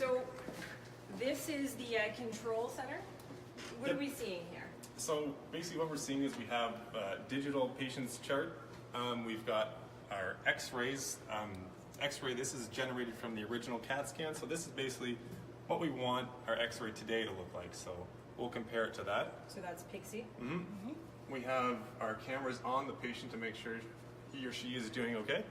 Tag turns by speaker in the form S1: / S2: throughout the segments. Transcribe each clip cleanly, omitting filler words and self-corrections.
S1: So this is the control center. What are we seeing here?
S2: So basically what we're seeing is we have a digital patient's chart. We've got our X-rays. X-ray, this is generated from the original CAT scan. So this is basically what we want our X-ray today to look like. So we'll compare it to that.
S1: So that's Pixie.
S2: We have our cameras on the patient to make sure he or she is doing okay.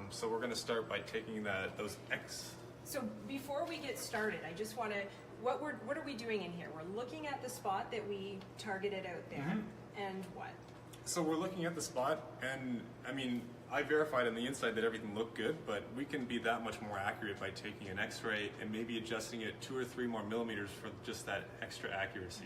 S2: So we're going to start by taking those X.
S1: So before we get started, I just want to, what are we doing in here? We're looking at the spot that we targeted out there, and what?
S2: So we're looking at the spot, and I mean, I verified on the inside that everything looked good, but we can be that much more accurate by taking an X-ray and maybe adjusting it 2 or 3 more millimeters for just that extra accuracy.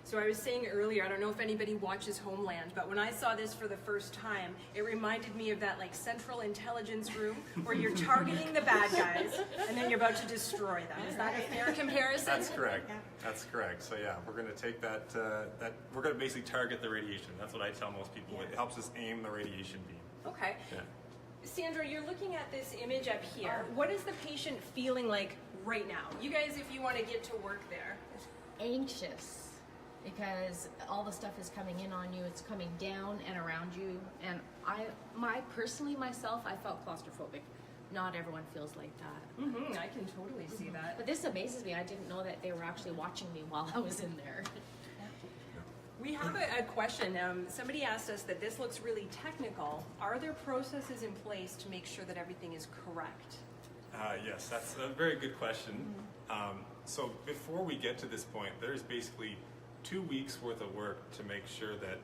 S1: So I was saying earlier, I don't know if anybody watches Homeland, but when I saw this for the first time, it reminded me of that like central intelligence room where you're targeting the bad guys and then you're about to destroy them. Is that a fair comparison?
S2: That's correct. That's correct. So yeah, we're going to take that, we're going to basically target the radiation. That's what I tell most people. It helps us aim the radiation beam.
S1: Okay.
S2: Yeah.
S1: Sandra, you're looking at this image up here. What is the patient feeling like right now? You guys, if you want to get to work there.
S3: Anxious, because all the stuff is coming in on you, it's coming down and around you, and personally myself, I felt claustrophobic. Not everyone feels like that.
S1: I can totally see that.
S3: But this amazes me. I didn't know that they were actually watching me while I was in there.
S1: We have a question. Somebody asked us that this looks really technical. Are there processes in place to make sure that everything is correct?
S2: Yes, that's a very good question. So before we get to this point, there's basically 2 weeks worth of work to make sure that,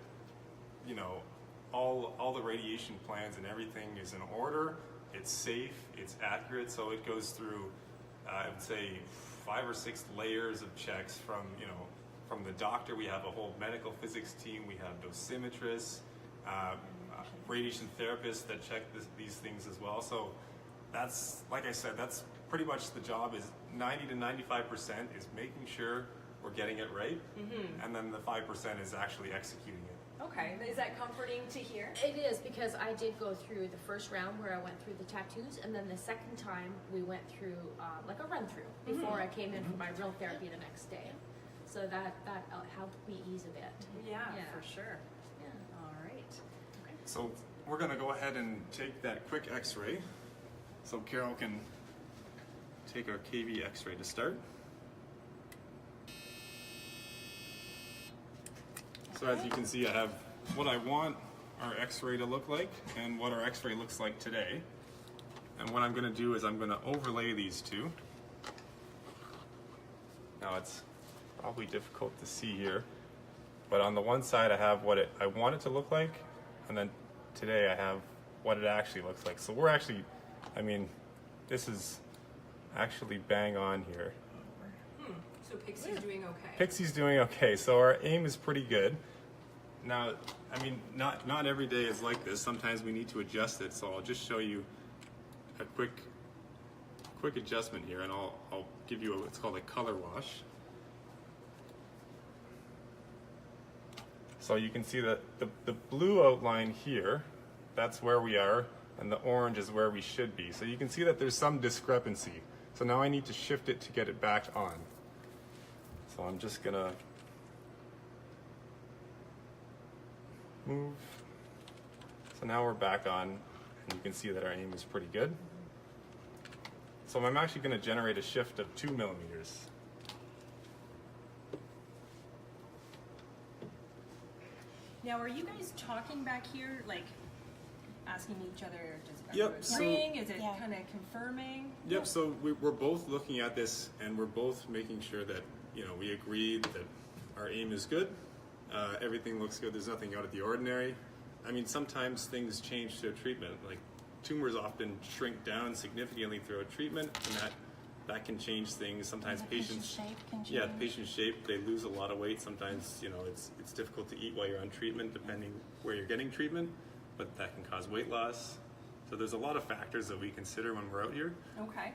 S2: you know, all the radiation plans and everything is in order, it's safe, it's accurate. So it goes through, I would say, 5 or 6 layers of checks from, you know, from the doctor. We have a whole medical physics team, we have dosimetrists, radiation therapists that check these things as well. So that's, like I said, that's pretty much the job. Is 90 to 95% is making sure we're getting it right, and then the 5% is actually executing it.
S1: Okay, is that comforting to hear?
S3: It is, because I did go through the first round where I went through the tattoos, and then the second time we went through like a run through before I came in for my real therapy the next day. So that helped me ease a bit.
S1: Yeah, for sure.
S3: Yeah.
S1: All right.
S2: So we're going to go ahead and take that quick X-ray. So Carol can take our KV X-ray to start. So as you can see, I have what I want our X-ray to look like and what our X-ray looks like today. And what I'm going to do is I'm going to overlay these two. Now it's probably difficult to see here, but on the one side I have what I want it to look like, and then today I have what it actually looks like. So we're actually, I mean, this is actually bang on here.
S1: So Pixie's doing okay.
S2: Pixie's doing okay, so our aim is pretty good. Now, I mean, not every day is like this. Sometimes we need to adjust it, so I'll just show you a quick adjustment here, and I'll give you what's called a color wash. So you can see that the blue outline here, that's where we are, and the orange is where we should be. So you can see that there's some discrepancy. So now I need to shift it to get it back on. So I'm just gonna move. So now we're back on, and you can see that our aim is pretty good. So I'm actually gonna generate a shift of 2 millimeters.
S1: Now, are you guys talking back here, like asking each other, does
S2: Yep,
S1: it ring? Is it kind of confirming?
S2: Yep, so we're both looking at this, and we're both making sure that, you know, we agree that our aim is good, everything looks good, there's nothing out of the ordinary. I mean, sometimes things change through treatment, like tumors often shrink down significantly throughout treatment, and that can change things. Sometimes patients'
S4: shape can change.
S2: Yeah, the patient's shape, they lose a lot of weight. Sometimes, you know, it's difficult to eat while you're on treatment, depending where you're getting treatment, but that can cause weight loss. So there's a lot of factors that we consider when we're out here.
S1: Okay.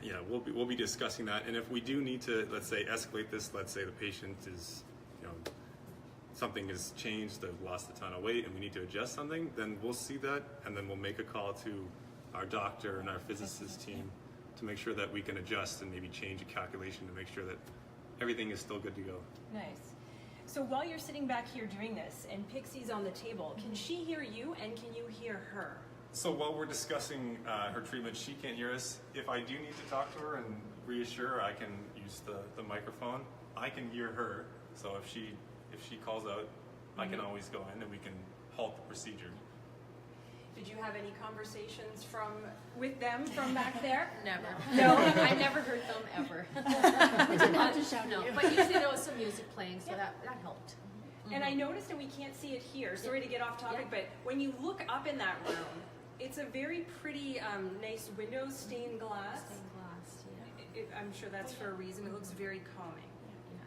S2: Yeah, we'll be discussing that, and if we do need to, let's say, escalate this, let's say the patient is, you know, something has changed, they've lost a ton of weight, and we need to adjust something, then we'll see that, and then we'll make a call to our doctor and our physicist team to make sure that we can adjust and maybe change a calculation to make sure that everything is still good to go.
S1: Nice. So while you're sitting back here doing this and Pixie's on the table, can she hear you and can you hear her?
S2: So while we're discussing her treatment, she can't hear us. If I do need to talk to her and reassure her, I can use the microphone. I can hear her, so if she calls out, I can always go in and we can halt the procedure.
S1: Did you have any conversations with them from back there?
S3: Never.
S1: No?
S3: I never heard them ever. We did not to shout no, but usually there was some music playing, so that helped.
S1: And I noticed, and we can't see it here, sorry to get off topic, but when you look up in that room, it's a very pretty, nice window, stained glass.
S3: Stained glass, yeah.
S1: I'm sure that's for a reason. It looks very calming.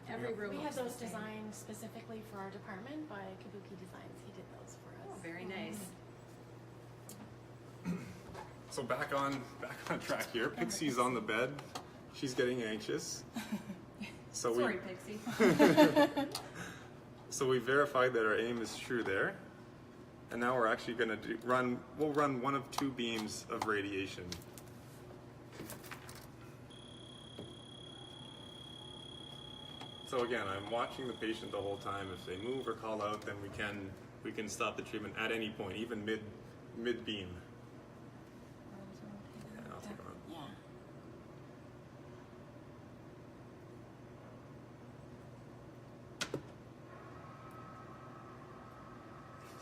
S3: Yeah. Every room
S4: We had
S3: looks the
S4: those
S3: same.
S4: designed specifically for our department by Kabuki Designs. He did those for us.
S1: Oh, very nice.
S2: So back on track here. Pixie's on the bed. She's getting anxious. So
S1: Sorry, Pixie.
S2: So we verified that our aim is true there. And now we're actually going to we'll run one of 2 beams of radiation. So again, I'm watching the patient the whole time. If they move or call out, then we can stop the treatment at any point, even mid beam. Yeah, I'll take it on.
S4: Yeah.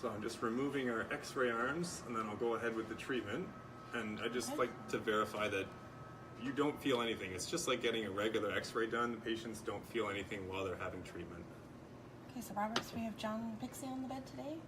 S2: So I'm just removing our X-ray arms, and then I'll go ahead with the treatment. And I just like to verify that you don't feel anything. It's just like getting a regular X-ray done. The patients don't feel anything while they're having treatment.
S4: Okay, so Robert, so we have John Pixie on the bed today.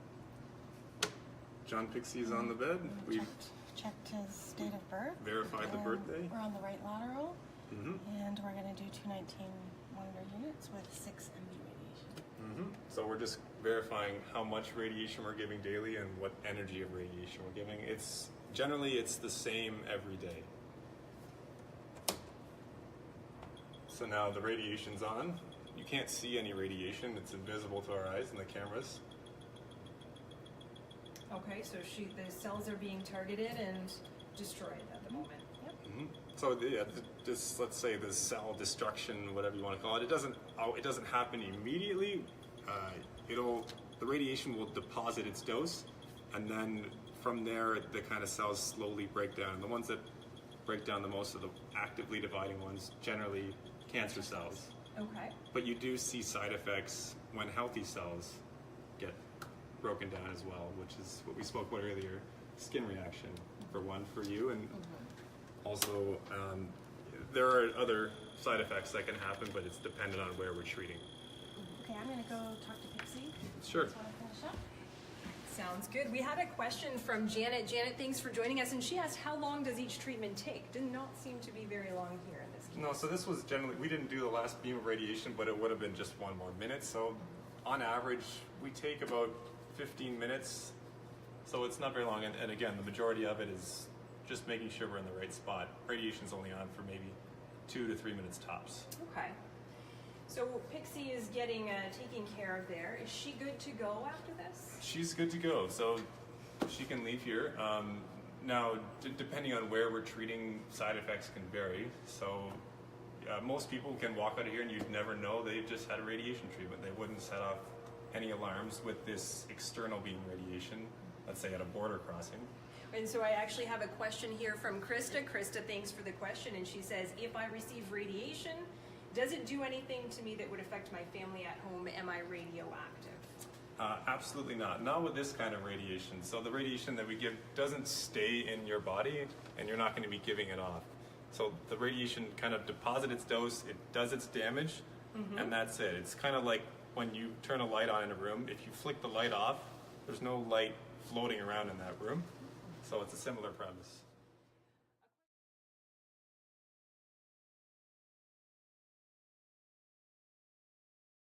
S2: John Pixie's on the bed.
S4: We
S2: We've
S4: checked his date of birth.
S2: verified the
S4: and
S2: birthday.
S4: We're on the right lateral,
S2: Mm-hmm.
S4: and we're going to do 219 monitor units with 6 MV radiation.
S2: Mm-hmm. So we're just verifying how much radiation we're giving daily and what energy of radiation we're giving. It's the same every day. So now the radiation's on. You can't see any radiation. It's invisible to our eyes and the cameras.
S1: Okay, so the cells are being targeted and destroyed at the moment. Yep.
S2: Mm-hmm. So yeah, just let's say the cell destruction, whatever you want to call it, it doesn't happen immediately. The radiation will deposit its dose, and then from there the kind of cells slowly break down. And the ones that break down the most are the actively dividing ones, generally cancer cells.
S1: Okay.
S2: But you do see side effects when healthy cells get broken down as well, which is what we spoke about earlier, skin reaction for you, and also there are other side effects that can happen, but it's dependent on where we're treating.
S4: Okay, I'm going to go talk to Pixie.
S2: Sure.
S4: Just want to finish up.
S1: Sounds good. We had a question from Janet. Janet, thanks for joining us. And she asked, how long does each treatment take? Did not seem to be very long here in this case.
S2: No, so this was generally, we didn't do the last beam of radiation, but it would have been just 1 more minute. So on average, we take about 15 minutes. So it's not very long. And again, the majority of it is just making sure we're in the right spot. Radiation's only on for maybe 2 to 3 minutes tops.
S1: Okay. So Pixie is getting taken care of there. Is she good to go after this?
S2: She's good to go, so she can leave here. Now, depending on where we're treating, side effects can vary. So most people can walk out of here and you'd never know they've just had a radiation treatment. They wouldn't set off any alarms with this external beam radiation, let's say at a border crossing.
S1: And so I actually have a question here from Krista. Krista, thanks for the question. And she says, if I receive radiation, does it do anything to me that would affect my family at home? Am I radioactive?
S2: Absolutely not. Not with this kind of radiation. So the radiation that we give doesn't stay in your body, and you're not going to be giving it off. So the radiation kind of deposits its dose, it does its damage, and that's it. It's kind of like when you turn a light on in a room. If you flick the light off, there's no light floating around in that room. So it's a similar premise.